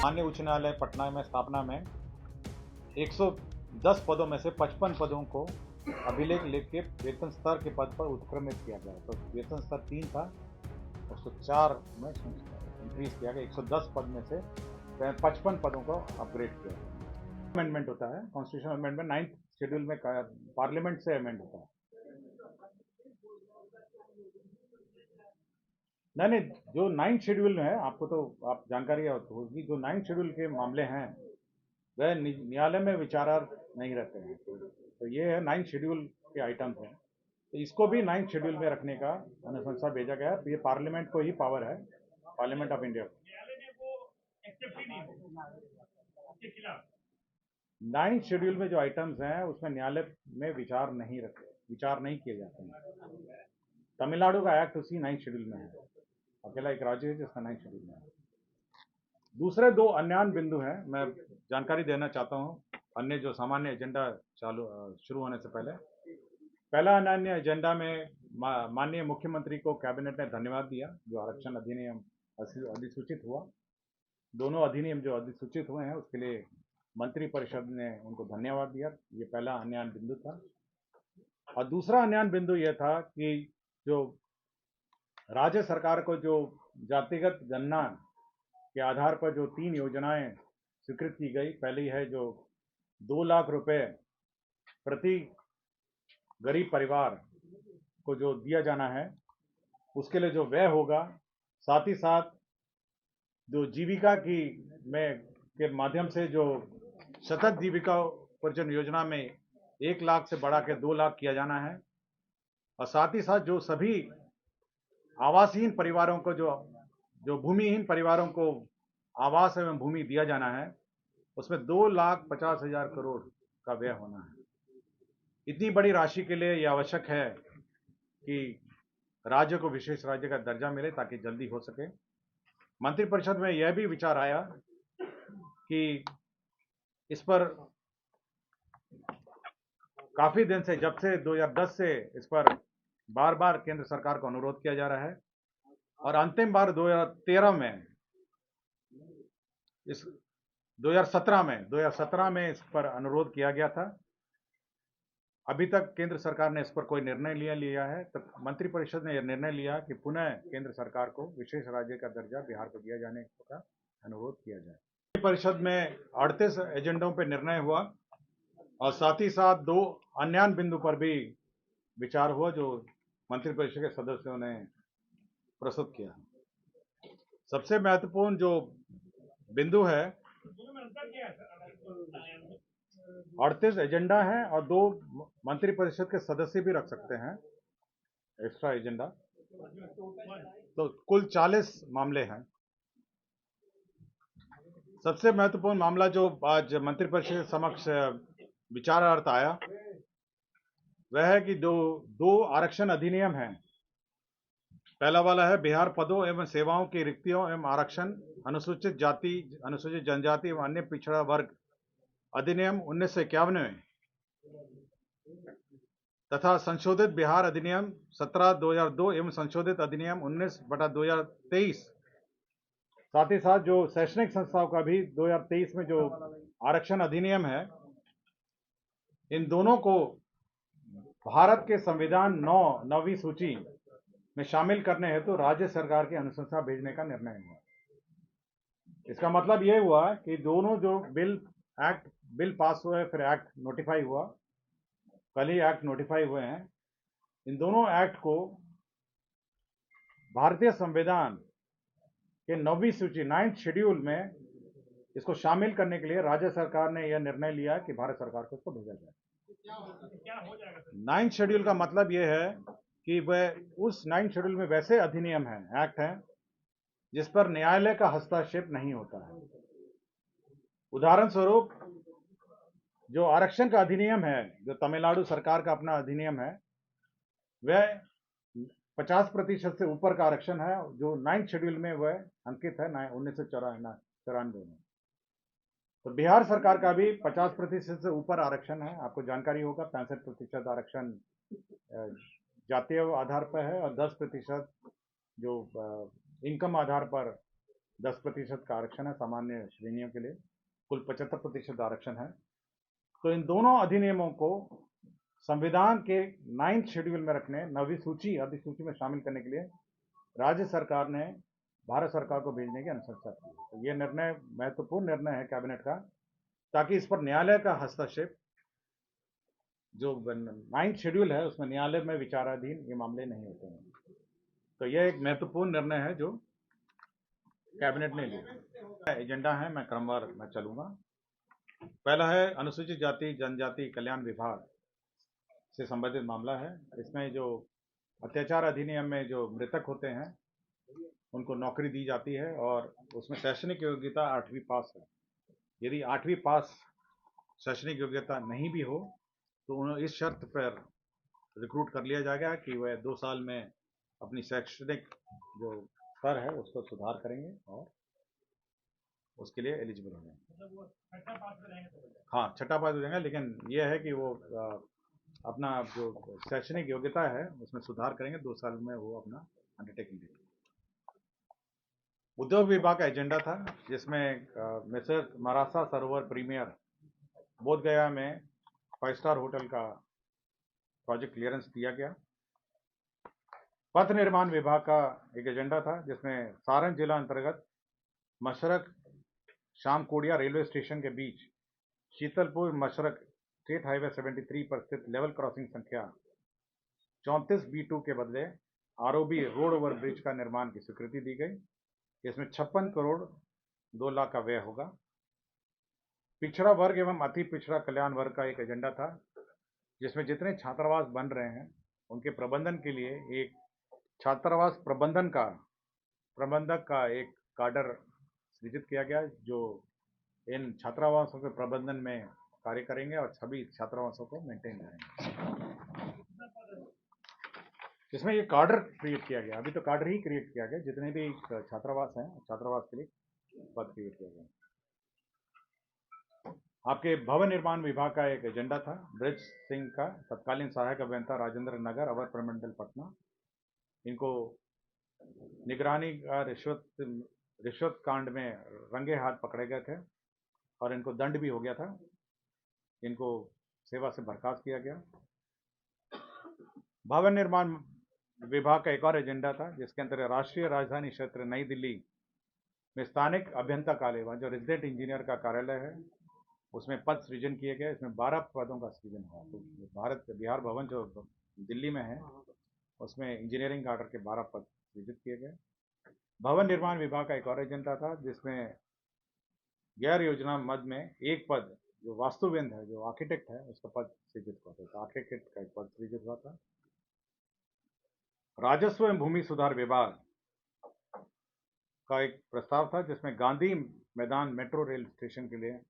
माननीय उच्च न्यायालय पटना में स्थापना में 110 पदों में से 55 पदों को अभिलेख लेके वेतन स्तर के पद पर उत्क्रमित किया गया। तो वेतन स्तर 3 था, 104 में इंक्रीज किया गया। 110 पद में से 55 पदों को अपग्रेड किया गया। अमेंडमेंट होता है, कॉन्स्टिट्यूशन अमेंडमेंट 9th शेड्यूल में पार्लियामेंट से अमेंड होता है। नहीं, जो 9th शेड्यूल है, आपको तो आप जानकारी होगी, जो 9th शेड्यूल के मामले हैं वह न्यायालय में विचारार्थ नहीं रहते हैं। तो ये है 9th शेड्यूल के आइटम्स हैं, तो इसको भी 9th शेड्यूल में रखने का अनुशंसा भेजा गया। ये पार्लियामेंट को ही पावर है, parliament of India. 9th schedule में जो आइटम्स हैं उसमें न्यायालय में विचार नहीं किए जाते हैं। तमिलनाडु का एक्ट उसी 9th शेड्यूल में है, अकेला एक राज्य है जिसका 9th शेड्यूल में है। दूसरे दो अन्य बिंदु हैं, मैं जानकारी देना चाहता हूं अन्य जो सामान्य एजेंडा शुरू होने से पहले। पहला अन्य एजेंडा में माननीय मुख्यमंत्री को कैबिनेट ने धन्यवाद दिया जो आरक्षण अधिनियम अधिसूचित हुआ। दोनों अधिनियम जो अधिसूचित हुए हैं उसके लिए मंत्रिपरिषद ने उनको धन्यवाद दिया। ये पहला अन्य बिंदु था। और दूसरा अन्य बिंदु यह था कि जो राज्य सरकार को जो जातिगत गणना के आधार पर जो 3 योजनाएं स्वीकृत की गई, पहली है जो 2 लाख रुपए प्रति गरीब परिवार को जो दिया जाना है, उसके लिए जो व्यय होगा, साथ ही साथ जो जीविका के माध्यम से जो सतत जीविका उपार्जन योजना में 1 लाख से बढ़ा के 2 लाख किया जाना है। और साथ ही साथ जो सभी आवासहीन परिवारों को जो भूमिहीन परिवारों को आवास एवं भूमि दिया जाना है, उसमें 2,50,000 करोड़ का व्यय होना है। इतनी बड़ी राशि के लिए यह आवश्यक है कि राज्य को विशेष राज्य का दर्जा मिले ताकि जल्दी हो सके। मंत्रिपरिषद में यह भी विचार आया कि इस पर काफी दिन से, जब से 2010 से इस पर बार बार केंद्र सरकार को अनुरोध किया जा रहा है और अंतिम बार 2017 में इस पर अनुरोध किया गया था। अभी तक केंद्र सरकार ने इस पर कोई निर्णय लिया है, तो मंत्रिपरिषद ने यह निर्णय लिया कि पुनः केंद्र सरकार को विशेष राज्य का दर्जा बिहार को दिया जाने का अनुरोध किया जाए। मंत्रिपरिषद में 38 एजेंडों पर निर्णय हुआ और साथ ही साथ 2 अन्य बिंदु पर भी विचार हुआ जो मंत्रिपरिषद के सदस्यों ने प्रस्तुत किया। सबसे महत्वपूर्ण जो बिंदु है, 38 एजेंडा है और 2 मंत्रिपरिषद के सदस्य भी रख सकते हैं एक्स्ट्रा एजेंडा, तो कुल 40 मामले हैं। सबसे महत्वपूर्ण मामला जो आज मंत्रिपरिषद के समक्ष विचारार्थ आया वह है कि दो आरक्षण अधिनियम हैं। पहला वाला है बिहार पदों एवं सेवाओं की रिक्तियों एवं आरक्षण अनुसूचित जाति, अनुसूचित जनजाति एवं अन्य पिछड़ा वर्ग अधिनियम 1951 में तथा संशोधित बिहार अधिनियम 17/2002 एवं संशोधित अधिनियम 19/2023। साथ ही साथ जो शैक्षणिक संस्थाओं का भी 2023 में जो आरक्षण अधिनियम है, इन दोनों को भारत के संविधान 9वीं सूची में शामिल करने हेतु राज्य सरकार की अनुशंसा भेजने का निर्णय हुआ। इसका मतलब यह हुआ कि दोनों जो बिल पास हुए, फिर एक्ट नोटिफाई हुआ, कल ही एक्ट नोटिफाई हुए हैं, इन दोनों एक्ट को भारतीय संविधान के 9वीं सूची 9th शेड्यूल में इसको शामिल करने के लिए राज्य सरकार ने यह निर्णय लिया कि भारत सरकार को इसको भेजा जाए। 9th शेड्यूल का मतलब यह है कि वह उस 9th शेड्यूल में वैसे अधिनियम हैं, एक्ट हैं, जिस पर न्यायालय का हस्तक्षेप नहीं होता है। उदाहरण स्वरूप जो आरक्षण का अधिनियम है, जो तमिलनाडु सरकार का अपना अधिनियम है, वह 50% से ऊपर का आरक्षण है जो 9th शेड्यूल में वह अंकित है 1994 में। तो बिहार सरकार का भी 50% से ऊपर आरक्षण है। आपको जानकारी होगा 65% आरक्षण जातीय आधार पर है और 10% जो इनकम आधार पर 10% का आरक्षण है सामान्य श्रेणियों के लिए, कुल 75% आरक्षण है। तो इन दोनों अधिनियमों को संविधान के 9th शेड्यूल में रखने, 9वीं सूची अधिसूची में शामिल करने के लिए राज्य सरकार ने भारत सरकार को भेजने की अनुशंसा की। तो ये निर्णय महत्वपूर्ण निर्णय है कैबिनेट का, ताकि इस पर न्यायालय का हस्तक्षेप, जो 9th शेड्यूल है उसमें न्यायालय में विचाराधीन ये मामले नहीं होते हैं। तो यह एक महत्वपूर्ण निर्णय है जो कैबिनेट ने लिया। एजेंडा है, मैं क्रमवार मैं चलूंगा। पहला है अनुसूचित जाति जनजाति कल्याण विभाग से संबंधित मामला है। इसमें जो अत्याचार अधिनियम में जो मृतक होते हैं उनको नौकरी दी जाती है और उसमें शैक्षणिक योग्यता 8वीं पास है। यदि 8वीं पास शैक्षणिक योग्यता नहीं भी हो तो उन्हें इस शर्त पर रिक्रूट कर लिया जाएगा कि वह 2 साल में अपनी शैक्षणिक जो स्तर है उसको सुधार करेंगे और उसके लिए एलिजिबल होंगे। हाँ, छठा पास हो जाएगा, लेकिन यह है कि वो अपना जो शैक्षणिक योग्यता है उसमें सुधार करेंगे, 2 साल में वो अपना अंडरटेकिंग देंगे। उद्योग विभाग का एजेंडा था जिसमें मिसेस मरासा सरोवर प्रीमियर बोधगया में 5 स्टार होटल का प्रोजेक्ट क्लियरेंस दिया गया। पथ निर्माण विभाग का एक एजेंडा था जिसमें सारण जिला अंतर्गत मशरक शामकोडिया रेलवे स्टेशन के बीच शीतलपुर मशरक स्टेट हाईवे 73 पर स्थित लेवल क्रॉसिंग संख्या 34B2 के बदले आरओबी रोड ओवर ब्रिज का निर्माण की स्वीकृति दी गई। इसमें 56 करोड़ 2 लाख का व्यय होगा। पिछड़ा वर्ग एवं अति पिछड़ा कल्याण वर्ग का एक एजेंडा था जिसमें जितने छात्रावास बन रहे हैं उनके प्रबंधन के लिए एक छात्रावास प्रबंधक का एक काडर सृजित किया गया जो इन छात्रावासों के प्रबंधन में कार्य करेंगे और सभी छात्रावासों को मेंटेन करेंगे। इसमें ये काडर क्रिएट किया गया, अभी तो काडर ही क्रिएट किया गया, जितने भी छात्रावास हैं छात्रावास के लिए पद क्रिएट किया गया। आपके भवन निर्माण विभाग का एक एजेंडा था ब्रिज सिंह का तत्कालीन सहायक अभियंता राजेंद्र नगर अवर प्रमंडल पटना। इनको निगरानी का रिश्वत कांड में रंगे हाथ पकड़े गए थे और इनको दंड भी हो गया था। इनको सेवा से बर्खास्त किया गया। भवन निर्माण विभाग का एक और एजेंडा था जिसके अंतर्गत राष्ट्रीय राजधानी क्षेत्र नई दिल्ली में स्थानिक अभियंता कार्यालय जो रेजिडेंट इंजीनियर का कार्यालय है उसमें पद सृजन किए गए। इसमें 12 पदों का सृजन हुआ। तो बिहार भवन जो दिल्ली में है उसमें इंजीनियरिंग ऑर्डर के 12 पद सृजित किए गए। भवन निर्माण विभाग का एक और एजेंडा था जिसमें गैर योजना मद में एक पद जो वास्तुविद है जो आर्किटेक्ट है उसका पद सृजित हुआ था। आर्किटेक्ट का एक पद सृजित हुआ था। राजस्व एवं भूमि सुधार विभाग का एक प्रस्ताव था जिसमें गांधी मैदान मेट्रो रेल स्टेशन के लिए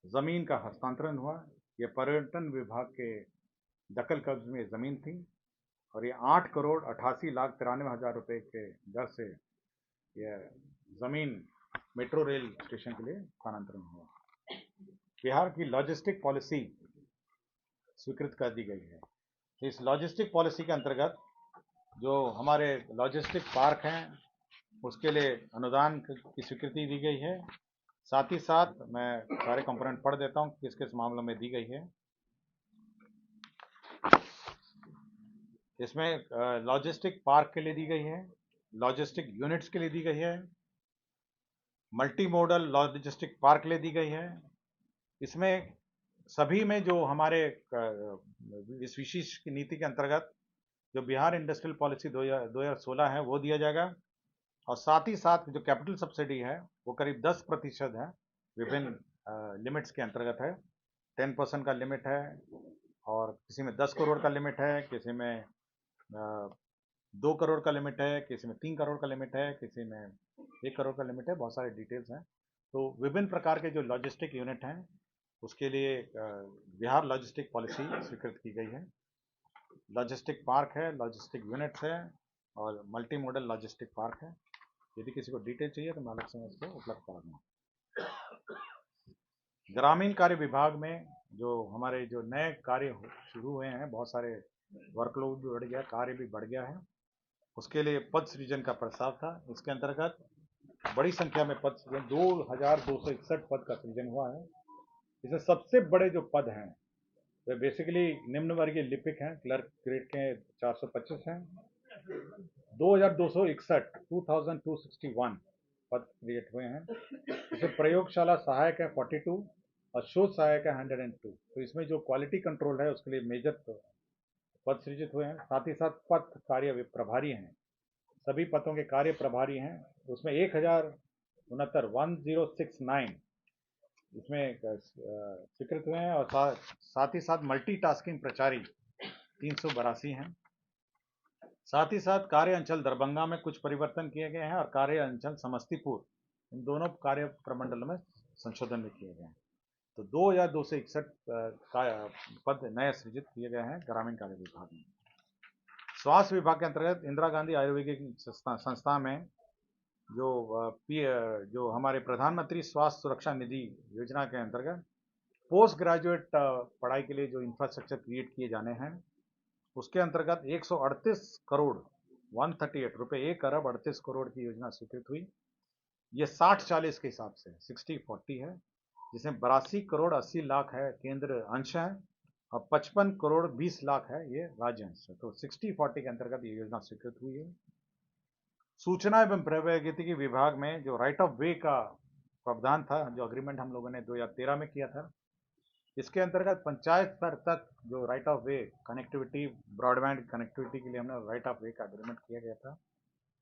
जमीन का हस्तांतरण हुआ। यह पर्यटन विभाग के दखल कब्ज में जमीन थी और ये 8 करोड़ 88 लाख 93 हजार रुपए के दर से यह जमीन मेट्रो रेल स्टेशन के लिए स्थानांतरण हुआ। बिहार की लॉजिस्टिक पॉलिसी स्वीकृत कर दी गई है। इस लॉजिस्टिक पॉलिसी के अंतर्गत जो हमारे लॉजिस्टिक पार्क हैं उसके लिए अनुदान की स्वीकृति दी गई है। साथ ही साथ मैं सारे कंपोनेंट पढ़ देता हूं किस किस मामलों में दी गई है। इसमें लॉजिस्टिक पार्क के लिए दी गई है, लॉजिस्टिक यूनिट्स के लिए दी गई है, मल्टी मॉडल लॉजिस्टिक पार्क के लिए दी गई है। इसमें सभी में जो हमारे इस विशेष की नीति के अंतर्गत जो बिहार इंडस्ट्रियल पॉलिसी 2016 है वो दिया जाएगा और साथ ही साथ जो कैपिटल सब्सिडी है वो करीब 10% है। विभिन्न लिमिट्स के अंतर्गत है। 10% का लिमिट है और किसी में 10 करोड़ का लिमिट है, किसी में 2 करोड़ का लिमिट है, किसी में 3 करोड़ का लिमिट है, किसी में 1 करोड़ का लिमिट है। बहुत सारे डिटेल्स हैं। तो विभिन्न प्रकार के जो लॉजिस्टिक यूनिट हैं उसके लिए बिहार लॉजिस्टिक पॉलिसी स्वीकृत की गई है। लॉजिस्टिक पार्क है, लॉजिस्टिक यूनिट्स है और मल्टी मॉडल लॉजिस्टिक पार्क है। यदि किसी को डिटेल चाहिए तो मैं अलग से इसको उपलब्ध करा दूँगा। ग्रामीण कार्य विभाग में जो हमारे जो नए कार्य शुरू हुए हैं, बहुत सारे वर्कलोड भी बढ़ गया, कार्य भी बढ़ गया है, उसके लिए पद सृजन का प्रस्ताव था। इसके अंतर्गत बड़ी संख्या में पद सृजन 2261 पद का सृजन हुआ है। इसमें सबसे बड़े जो पद हैं वे बेसिकली निम्न वर्गीय लिपिक हैं, क्लर्क ग्रेड के 425 हैं। 2261 2261 पद क्रिएट हुए हैं। इसमें प्रयोगशाला सहायक है 42 और शोध सहायक है 102। तो इसमें जो क्वालिटी कंट्रोल है उसके लिए मेजर पद सृजित हुए हैं। साथ ही साथ पद कार्य प्रभारी हैं, सभी पदों के कार्य प्रभारी हैं। उसमें 1069 इसमें स्वीकृत हुए हैं और साथ ही साथ मल्टीटास्किंग प्रचारी 382 हैं। साथ ही साथ कार्य अंचल दरभंगा में कुछ परिवर्तन किए गए हैं और कार्य अंचल समस्तीपुर, इन दोनों कार्य प्रमंडल में संशोधन भी किए गए हैं। तो 2261 पद नए सृजित किए गए हैं ग्रामीण कार्य विभाग में। स्वास्थ्य विभाग के अंतर्गत इंदिरा गांधी आयुर्वेदिक संस्था में जो हमारे प्रधानमंत्री स्वास्थ्य सुरक्षा निधि योजना के अंतर्गत पोस्ट ग्रेजुएट पढ़ाई के लिए जो इंफ्रास्ट्रक्चर क्रिएट किए जाने हैं, उसके अंतर्गत 138 करोड़ 138 रुपये 1 अरब 38 करोड़ की योजना स्वीकृत हुई। ये 60-40 के हिसाब से 60-40 है, जिसमें 82 करोड़ 80 लाख है केंद्र अंश है और 55 करोड़ 20 लाख है ये राज्य अंश है। तो 60-40 के अंतर्गत ये योजना स्वीकृत हुई है। सूचना एवं प्रौद्योगिकी विभाग में जो राइट ऑफ वे का प्रावधान था, जो अग्रीमेंट हम लोगों ने 2013 में किया था, इसके अंतर्गत पंचायत स्तर तक जो right of way connectivity, broadband connectivity के लिए हमने राइट ऑफ वे का अग्रीमेंट किया गया था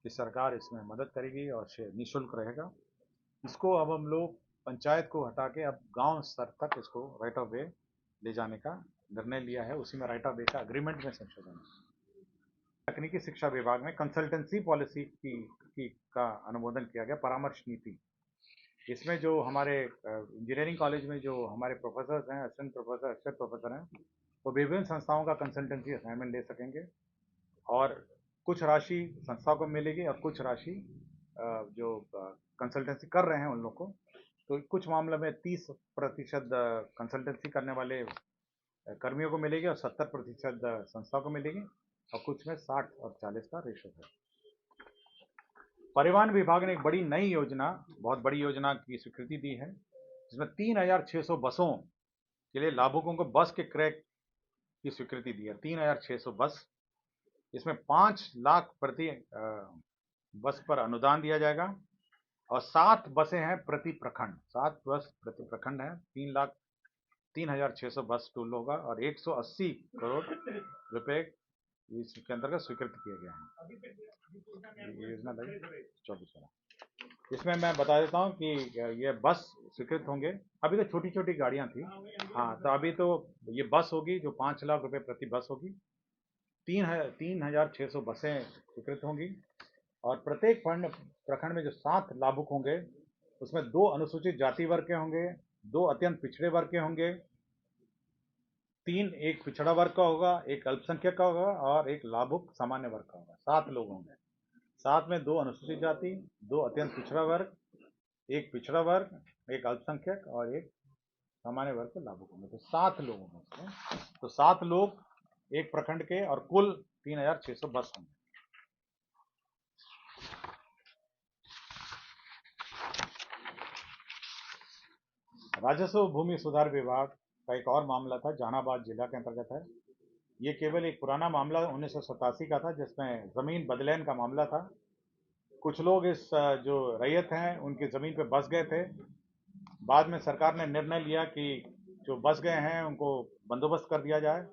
कि सरकार इसमें मदद करेगी और निःशुल्क रहेगा। इसको अब हम लोग पंचायत को हटा के अब गांव स्तर तक इसको राइट ऑफ वे ले जाने का निर्णय लिया है। उसी में राइट ऑफ वे का अग्रीमेंट में संशोधन है। तकनीकी शिक्षा विभाग में कंसल्टेंसी पॉलिसी का अनुमोदन किया गया, परामर्श नीति। इसमें जो हमारे इंजीनियरिंग कॉलेज में जो हमारे प्रोफेसर हैं, असिस्टेंट प्रोफेसर, एक्सपर्ट प्रोफेसर हैं, वो विभिन्न संस्थाओं का कंसल्टेंसी असाइनमेंट ले सकेंगे और कुछ राशि संस्था को मिलेगी और कुछ राशि जो कंसल्टेंसी कर रहे हैं उन लोग को। तो कुछ मामलों में 30% कंसल्टेंसी करने वाले कर्मियों को मिलेगी और 70% संस्था को मिलेगी और कुछ में 60 और 40 का रेशो है। परिवहन विभाग ने एक बड़ी नई योजना, बहुत बड़ी योजना की स्वीकृति दी है, जिसमें 3600 बसों के लिए लाभुकों को बस के क्रय की स्वीकृति दी है। 3600 बस, इसमें 5 लाख प्रति बस पर अनुदान दिया जाएगा और 7 बसें हैं प्रति प्रखंड, 7 बस प्रति प्रखंड है। 3,600 बस टूल होगा और 180 करोड़ रुपए इसके अंतर्गत स्वीकृत किए गए हैं। योजना 24। इसमें मैं बता देता हूँ कि ये बस स्वीकृत होंगे। अभी तो छोटी छोटी गाड़ियाँ थी, हाँ, तो अभी तो ये बस होगी जो 5 लाख रुपए प्रति बस होगी। 3,600 बसें स्वीकृत होंगी और प्रत्येक प्रखंड में जो 7 लाभुक होंगे उसमें 2 अनुसूचित जाति वर्ग के होंगे, 2 अत्यंत पिछड़े वर्ग के होंगे, 3 एक पिछड़ा वर्ग का होगा, 1 अल्पसंख्यक का होगा और 1 लाभुक सामान्य वर्ग का होगा। 7 लोग होंगे। 7 में 2 अनुसूचित जाति, 2 अत्यंत पिछड़ा वर्ग, 1 पिछड़ा वर्ग, 1 अल्पसंख्यक और 1 सामान्य वर्ग के लाभुक होंगे। तो 7 लोग होंगे। तो 7 लोग एक प्रखंड के और कुल 3,600 बस होंगे। राजस्व भूमि सुधार विभाग का एक और मामला था, जहानाबाद जिला के अंतर्गत है। ये केवल एक पुराना मामला 1987 का था, जिसमें ज़मीन बदलैन का मामला था। कुछ लोग इस जो रैयत हैं उनकी ज़मीन पे बस गए थे। बाद में सरकार ने निर्णय लिया कि जो बस गए हैं उनको बंदोबस्त कर दिया जाए।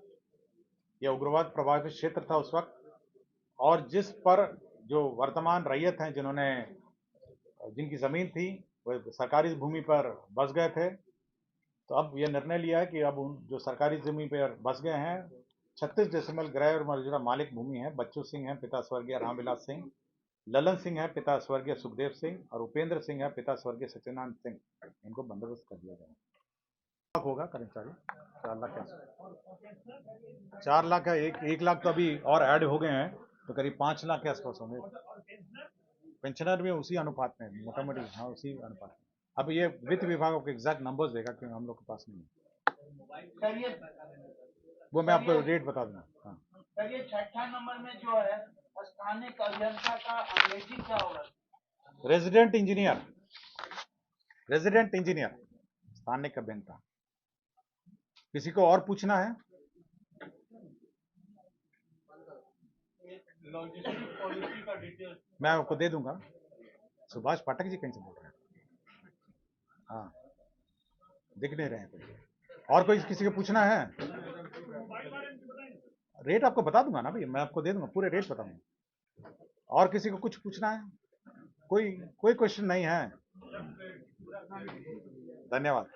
यह उग्रवाद प्रभावित क्षेत्र था उस वक्त, और जिस पर जो वर्तमान रैयत हैं जिनकी ज़मीन थी वह सरकारी भूमि पर बस गए थे, तो अब यह निर्णय लिया है कि अब उन जो सरकारी जमीन पर बस गए हैं 36 डेसिमल गृह और मौजूदा मालिक भूमि है। बच्चू सिंह हैं, पिता स्वर्गीय रामविलास सिंह, ललन सिंह है, पिता स्वर्गीय सुखदेव सिंह, और उपेंद्र सिंह है, पिता स्वर्गीय सत्यनारायण सिंह। इनको बंदोबस्त कर दिया गया। होगा कर्मचारी 4 लाख का 4 लाख है, 1 लाख तो अभी और ऐड हो गए हैं, तो करीब 5 लाख के आसपास होंगे। पेंशनर भी उसी अनुपात में, मोटा मोटी, हाँ, उसी अनुपात में। अब ये वित्त विभाग को एग्जैक्ट नंबर्स देगा क्योंकि हम लोग के पास नहीं है, वो मैं आपको रेट बता दूंगा। हाँ सर, ये 6ठा नंबर में जो है स्थानिक अभियंता का अंग्रेजी क्या होगा? रेजिडेंट इंजीनियर स्थानिक अभियंता। किसी को और पूछना है? लॉजिस्टिक पॉलिसी का डिटेल मैं आपको दे दूंगा। सुभाष पाठक जी कहीं से बोल रहे हैं? हाँ, दिख नहीं रहे हैं कोई। और कोई किसी को पूछना है? रेट आपको बता दूंगा ना भैया, मैं आपको दे दूंगा, पूरे रेट बताऊंगा। और किसी को कुछ पूछना है? कोई क्वेश्चन नहीं है? धन्यवाद।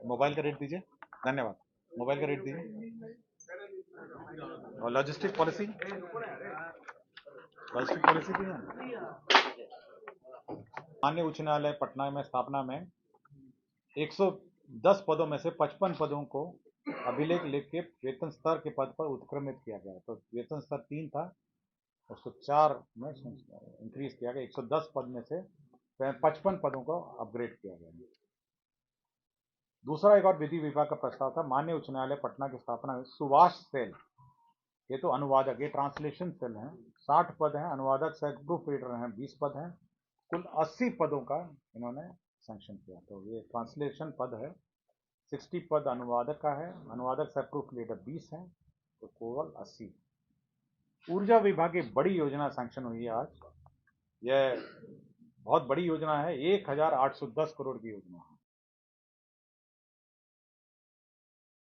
मोबाइल का रेट दीजिए। धन्यवाद। मोबाइल का रेट दीजिए। और लॉजिस्टिक पॉलिसी दी है। माननीय उच्च न्यायालय पटना में स्थापना में 110 पदों में से 55 पदों को अभिलेख लिख के वेतन स्तर के पद पर उत्क्रमित किया गया। तो वेतन स्तर 3 था, उसको 4 में इंक्रीज किया गया। 110 पद में से 55 पदों को अपग्रेड किया गया। दूसरा एक और विधि विभाग का प्रस्ताव था। माननीय उच्च न्यायालय पटना की स्थापना में सुभाष सेल, ये तो अनुवादक, ये ट्रांसलेशन सेल है, 60 पद हैं। अनुवादक सह प्रूफ रीडर हैं 20 पद हैं। कुल 80 पदों का इन्होंने सैंक्शन किया। तो ये ट्रांसलेशन पद है, 60 पद अनुवादक का है, अनुवादक सह प्रूफ रीडर 20 हैं, तो केवल 80। ऊर्जा विभाग की बड़ी योजना सैंक्शन हुई है आज। यह बहुत बड़ी योजना है, 1810 करोड़ की योजना है।